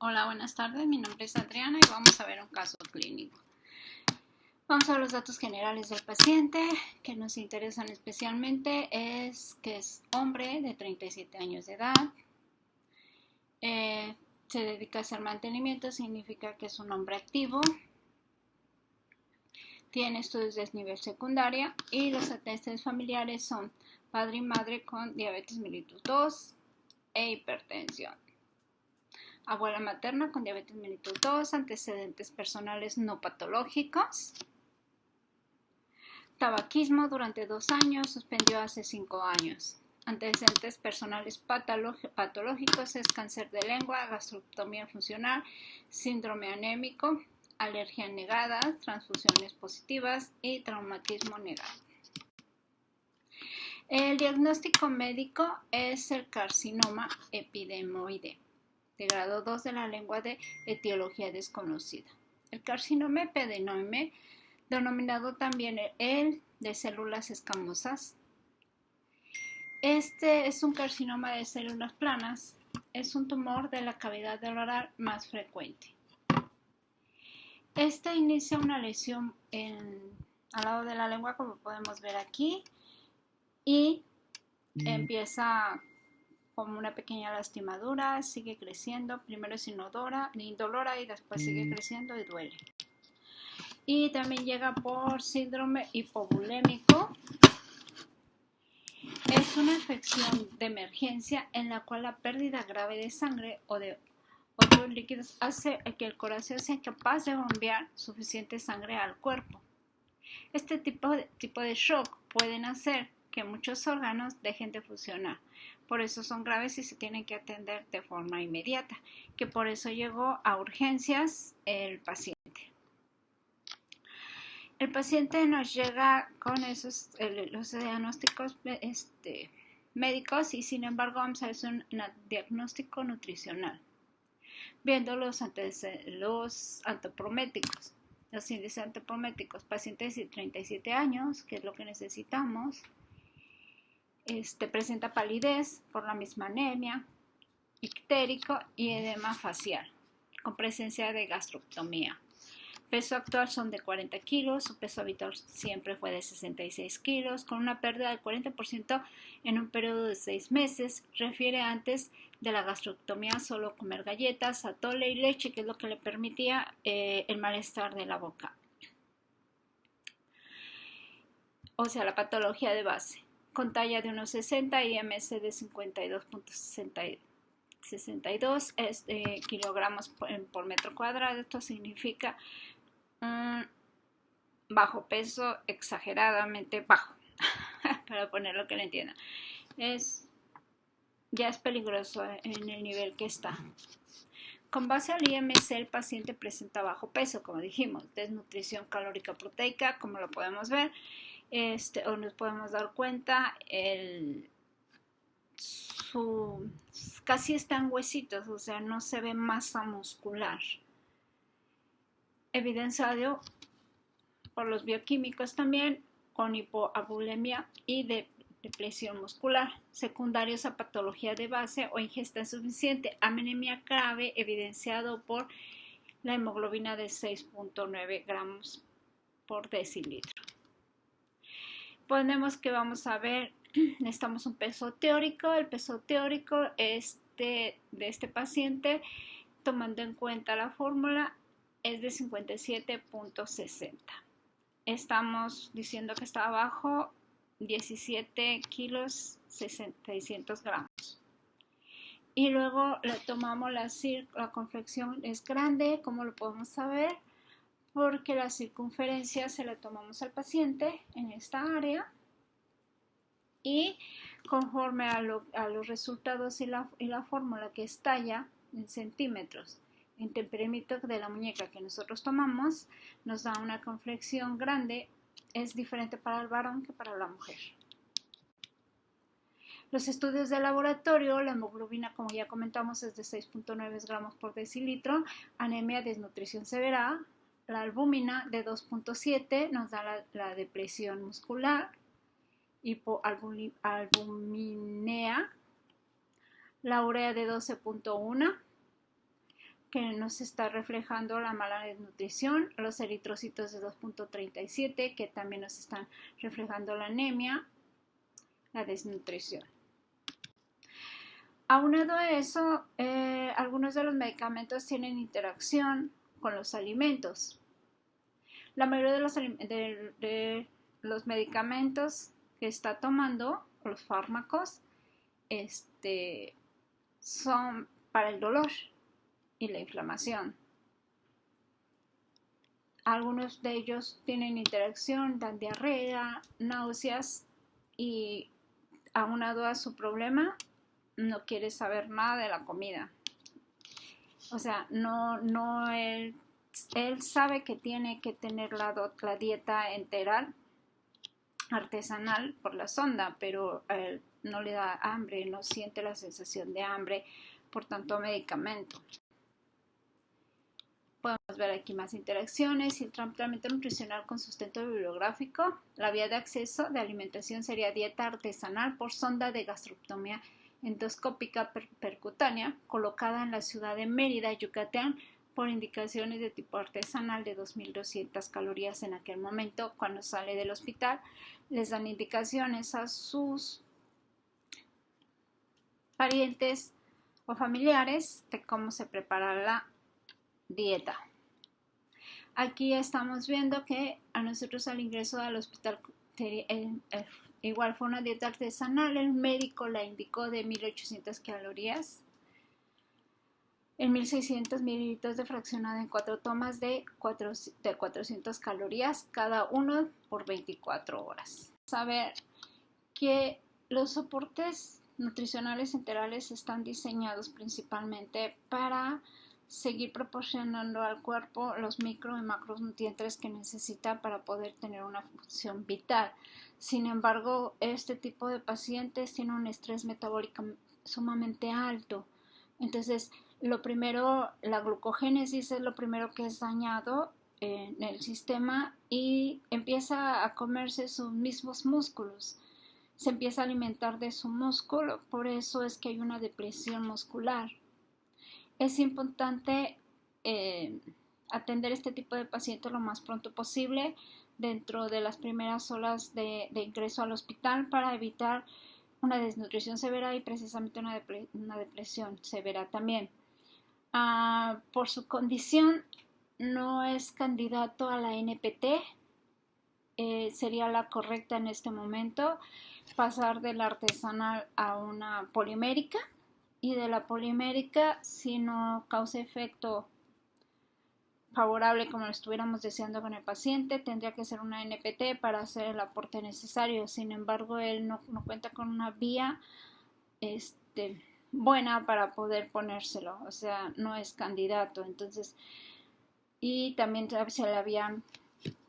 Hola, buenas tardes. Mi nombre es Adriana y vamos a ver un caso clínico. Vamos a ver los datos generales del paciente que nos interesan especialmente. Es que es hombre de 37 años de edad. Se dedica a hacer mantenimiento, significa que es un hombre activo. Tiene estudios de nivel secundaria y los antecedentes familiares son padre y madre con diabetes mellitus 2 e hipertensión. Abuela materna con diabetes mellitus 2, antecedentes personales no patológicos. Tabaquismo durante 2 años, suspendió hace 5 años. Antecedentes personales patológicos es cáncer de lengua, gastrostomía funcional, síndrome anémico, alergia negada, transfusiones positivas y traumatismo negado. El diagnóstico médico es el carcinoma epidermoide, de grado 2 de la lengua de etiología desconocida. El carcinoma epidermoide, denominado también el de células escamosas. Este es un carcinoma de células planas. Es un tumor de la cavidad oral más frecuente. Este inicia una lesión al lado de la lengua, como podemos ver aquí, y empieza como una pequeña lastimadura, sigue creciendo, primero es indolora y después sigue creciendo y duele. Y también llega por síndrome hipovolémico. Es una infección de emergencia en la cual la pérdida grave de sangre o de otros líquidos hace que el corazón sea incapaz de bombear suficiente sangre al cuerpo. Este tipo de shock pueden hacer que muchos órganos dejen de funcionar. Por eso son graves y se tienen que atender de forma inmediata, que por eso llegó a urgencias el paciente. El paciente nos llega con los diagnósticos médicos y sin embargo vamos a hacer un diagnóstico nutricional, viendo los antropométricos, los índices antropométricos, pacientes de 37 años, que es lo que necesitamos. Presenta palidez por la misma anemia, ictérico y edema facial, con presencia de gastrostomía. Peso actual son de 40 kilos, su peso habitual siempre fue de 66 kilos, con una pérdida del 40% en un periodo de 6 meses. Refiere antes de la gastrostomía solo comer galletas, atole y leche, que es lo que le permitía el malestar de la boca. O sea, la patología de base. Con talla de 1,60 y IMC de 52.62 kilogramos por metro cuadrado. Esto significa bajo peso, exageradamente bajo, para ponerlo que lo entiendan. Ya es peligroso en el nivel que está. Con base al IMC, el paciente presenta bajo peso, como dijimos, desnutrición calórica proteica, como lo podemos ver, o nos podemos dar cuenta, casi están huesitos, o sea, no se ve masa muscular. Evidenciado por los bioquímicos también, con hipoabulemia y depresión muscular, secundarios a patología de base o ingesta insuficiente, anemia grave, evidenciado por la hemoglobina de 6.9 gramos por decilitro. Ponemos que vamos a ver, necesitamos un peso teórico. El peso teórico de este paciente, tomando en cuenta la fórmula, es de 57.60. Estamos diciendo que está abajo 17 kilos 600 gramos. Y luego le tomamos la confección es grande, ¿cómo lo podemos saber? Porque la circunferencia se la tomamos al paciente en esta área y conforme a los resultados y la fórmula que es talla en centímetros en temperímetro de la muñeca que nosotros tomamos, nos da una confección grande. Es diferente para el varón que para la mujer. Los estudios de laboratorio, la hemoglobina, como ya comentamos, es de 6.9 gramos por decilitro, anemia, desnutrición severa, la albúmina de 2.7 nos da la depresión muscular, hipoalbuminea, la urea de 12.1, que nos está reflejando la mala desnutrición, los eritrocitos de 2.37 que también nos están reflejando la anemia, la desnutrición. Aunado a eso, algunos de los medicamentos tienen interacción con los alimentos. La mayoría de los medicamentos que está tomando, los fármacos, son para el dolor y la inflamación. Algunos de ellos tienen interacción, dan diarrea, náuseas y aunado a su problema, no quiere saber nada de la comida. O sea, él sabe que tiene que tener la dieta enteral, artesanal por la sonda, pero a él no le da hambre, no siente la sensación de hambre por tanto medicamento. Podemos ver aquí más interacciones y el tratamiento nutricional con sustento bibliográfico. La vía de acceso de alimentación sería dieta artesanal por sonda de gastrostomía endoscópica percutánea colocada en la ciudad de Mérida, Yucatán, por indicaciones de tipo artesanal de 2.200 calorías en aquel momento. Cuando sale del hospital, les dan indicaciones a sus parientes o familiares de cómo se prepara la dieta. Aquí estamos viendo que a nosotros al ingreso al hospital igual fue una dieta artesanal, el médico la indicó de 1.800 calorías, en 1.600 mililitros de fraccionado en 4 tomas de 400 calorías cada uno por 24 horas. Saber que los soportes nutricionales enterales están diseñados principalmente para seguir proporcionando al cuerpo los micro y macronutrientes que necesita para poder tener una función vital. Sin embargo, este tipo de pacientes tienen un estrés metabólico sumamente alto. Entonces, lo primero, la glucogénesis es lo primero que es dañado en el sistema y empieza a comerse sus mismos músculos. Se empieza a alimentar de su músculo, por eso es que hay una depresión muscular. Es importante atender este tipo de pacientes lo más pronto posible dentro de las primeras horas de ingreso al hospital para evitar una desnutrición severa y precisamente una depresión severa también. Por su condición no es candidato a la NPT, sería la correcta en este momento pasar de la artesanal a una polimérica. Y de la polimérica, si no causa efecto favorable como lo estuviéramos deseando con el paciente, tendría que ser una NPT para hacer el aporte necesario. Sin embargo, él no cuenta con una vía buena para poder ponérselo, o sea, no es candidato. Entonces, y también se le habían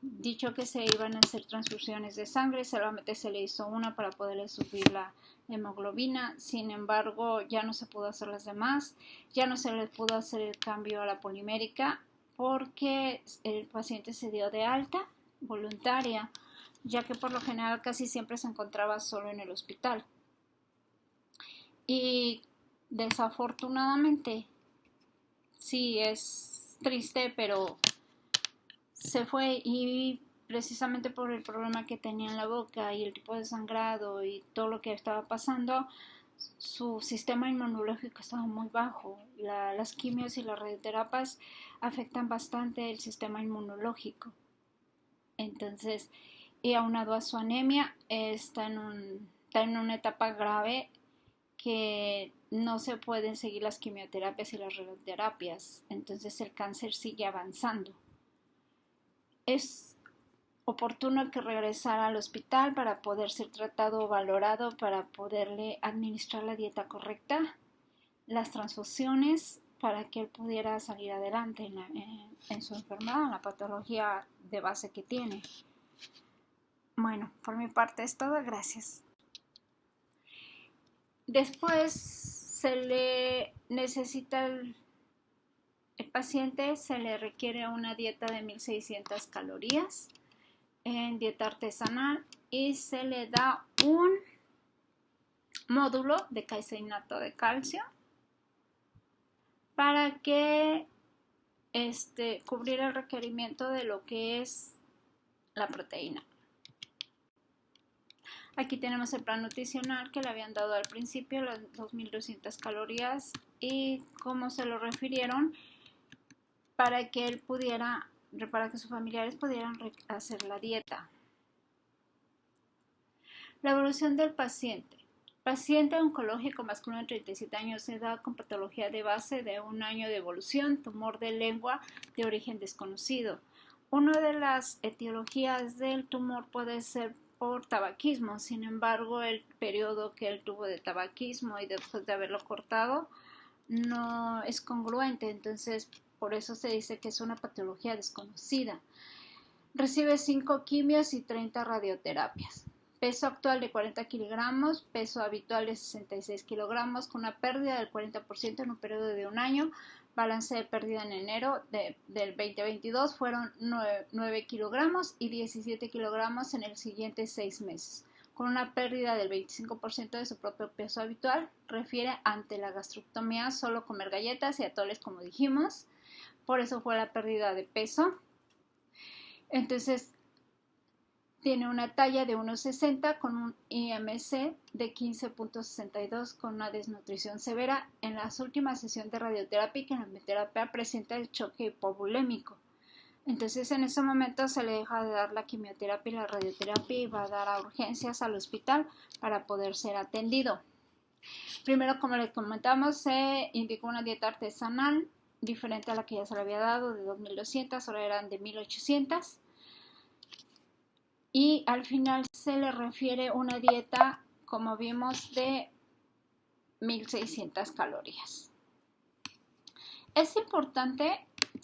dicho que se iban a hacer transfusiones de sangre, solamente se le hizo una para poderle subir la hemoglobina. Sin embargo, ya no se pudo hacer las demás, ya no se le pudo hacer el cambio a la polimérica porque el paciente se dio de alta voluntaria, ya que por lo general casi siempre se encontraba solo en el hospital. Y desafortunadamente, sí es triste, pero se fue, y precisamente por el problema que tenía en la boca y el tipo de sangrado y todo lo que estaba pasando, su sistema inmunológico estaba muy bajo. Las quimios y las radioterapias afectan bastante el sistema inmunológico. Entonces, y aunado a su anemia, está en una etapa grave que no se pueden seguir las quimioterapias y las radioterapias. Entonces el cáncer sigue avanzando. Es oportuno que regresara al hospital para poder ser tratado o valorado, para poderle administrar la dieta correcta, las transfusiones, para que él pudiera salir adelante en su enfermedad, en la patología de base que tiene. Bueno, por mi parte es todo, gracias. Después se le necesita el paciente, se le requiere una dieta de 1.600 calorías en dieta artesanal y se le da un módulo de caseinato de calcio para que cubrir el requerimiento de lo que es la proteína. Aquí tenemos el plan nutricional que le habían dado al principio, las 2.200 calorías y cómo se lo refirieron para que él pudiera, para que sus familiares pudieran hacer la dieta. La evolución del paciente. Paciente oncológico masculino de 37 años de edad con patología de base de 1 año de evolución, tumor de lengua de origen desconocido. Una de las etiologías del tumor puede ser por tabaquismo, sin embargo el periodo que él tuvo de tabaquismo y después de haberlo cortado no es congruente, entonces por eso se dice que es una patología desconocida. Recibe 5 quimios y 30 radioterapias. Peso actual de 40 kilogramos, peso habitual de 66 kilogramos, con una pérdida del 40% en un periodo de 1 año. Balance de pérdida en enero del 2022 fueron 9 kilogramos y 17 kilogramos en el siguiente 6 meses, con una pérdida del 25% de su propio peso habitual. Refiere ante la gastroctomía solo comer galletas y atoles, como dijimos, por eso fue la pérdida de peso. Entonces, tiene una talla de 1,60 con un IMC de 15.62 con una desnutrición severa. En las últimas sesiones de radioterapia y quimioterapia presenta el choque hipovolémico. Entonces en ese momento se le deja de dar la quimioterapia y la radioterapia y va a dar a urgencias al hospital para poder ser atendido. Primero, como les comentamos, se indicó una dieta artesanal diferente a la que ya se le había dado de 2.200, ahora eran de 1.800. Y al final se le refiere una dieta, como vimos, de 1.600 calorías. Es importante